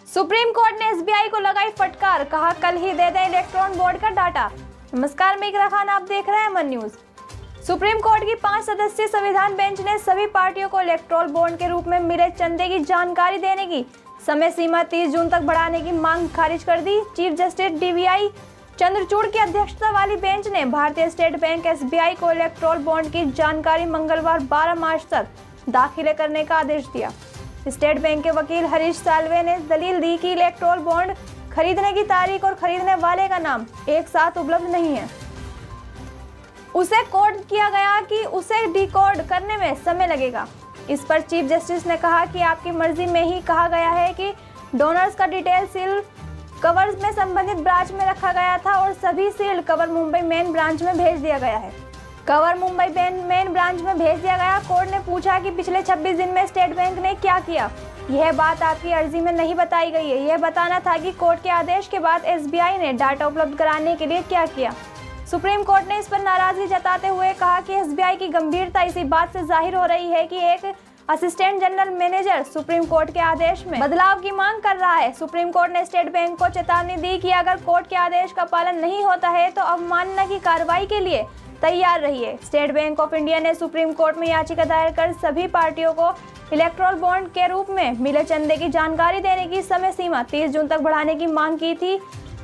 Supreme court ने SBI को लगाई फटकार, कहा कल ही दे दें इलेक्ट्रॉन बोर्ड का डाटा। नमस्कार, मैं इकरा खान, आप देख रहे हैं अमन न्यूज। सुप्रीम कोर्ट की 5 सदस्यीय संविधान बेंच ने सभी पार्टियों को इलेक्ट्रॉल बॉन्ड के रूप में मिले चंदे की जानकारी देने की समय सीमा 30 जून तक बढ़ाने की मांग खारिज कर दी। चीफ जस्टिस डीवाई चंद्रचूड़ की अध्यक्षता वाली बेंच ने भारतीय स्टेट बैंक एसबीआई को इलेक्ट्रॉल बॉन्ड की जानकारी मंगलवार 12 मार्च तक दाखिल करने का आदेश दिया। स्टेट बैंक के वकील हरीश साल्वे ने दलील दी कि इलेक्ट्रॉल बॉन्ड खरीदने की तारीख और खरीदने वाले का नाम एक साथ उपलब्ध नहीं है। उसे कोड किया गया कि उसे डिकोड करने में समय लगेगा। इस पर चीफ जस्टिस ने कहा कि आपकी मर्जी में ही कहा गया है कि डोनर्स का डिटेल सील कवर्स में संबंधित ब्रांच में रखा गया था और सभी sealed cover Mumbai main branch में भेज दिया गया है। कवर मुंबई मेन ब्रांच में भेज दिया गया। कोर्ट ने पूछा कि पिछले 26 दिन में स्टेट बैंक ने क्या किया। यह बात आपकी अर्जी में नहीं बताई गई है। यह बताना था कि कोर्ट के आदेश के बाद एसबीआई ने डाटा उपलब्ध कराने के लिए क्या किया। सुप्रीम कोर्ट ने इस पर नाराजगी जताते हुए कहा कि एसबीआई की गंभीरता इसी बात से जाहिर हो रही है कि एक assistant general manager supreme court के आदेश में बदलाव की मांग कर रहा है। सुप्रीम कोर्ट ने स्टेट बैंक को चेतावनी दी कि अगर कोर्ट के आदेश का पालन नहीं होता है तो अवमानना की कार्रवाई के लिए तैयार रहिए। स्टेट बैंक ऑफ इंडिया ने सुप्रीम कोर्ट में याचिका दायर कर सभी पार्टियों को इलेक्ट्रॉल बॉन्ड के रूप में मिले चंदे की जानकारी देने की समय सीमा 30 जून तक बढ़ाने की मांग की थी।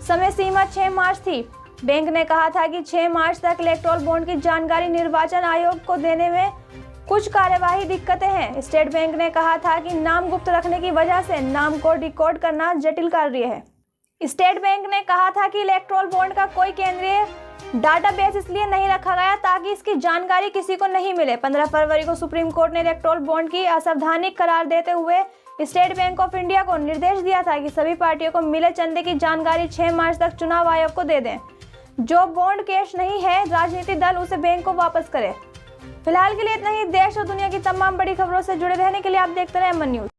समय सीमा 6 मार्च थी। बैंक ने कहा था कि 6 मार्च तक इलेक्ट्रॉल बॉन्ड की जानकारी निर्वाचन आयोग को देने में कुछ कार्यवाही दिक्कतें हैं। स्टेट बैंक ने कहा था कि नाम गुप्त रखने की वजह से नाम को डिकोड करना जटिल कार्य है। स्टेट बैंक ने कहा था कि इलेक्ट्रॉल बॉन्ड का कोई केंद्रीय डाटाबेस इसलिए नहीं रखा गया ताकि इसकी जानकारी किसी को नहीं मिले। 15 फरवरी को सुप्रीम कोर्ट ने इलेक्ट्रॉल बॉन्ड की असंवैधानिक करार देते हुए स्टेट बैंक ऑफ इंडिया को निर्देश दिया था कि सभी पार्टियों को मिले चंदे की जानकारी 6 मार्च तक चुनाव आयोग को दे दें। जो बॉन्ड कैश नहीं है, राजनीतिक दल उसे बैंक को वापस करे। फिलहाल के लिए इतना ही। देश और दुनिया की तमाम बड़ी खबरों से जुड़े रहने के लिए आप देखते रहे अमन न्यूज।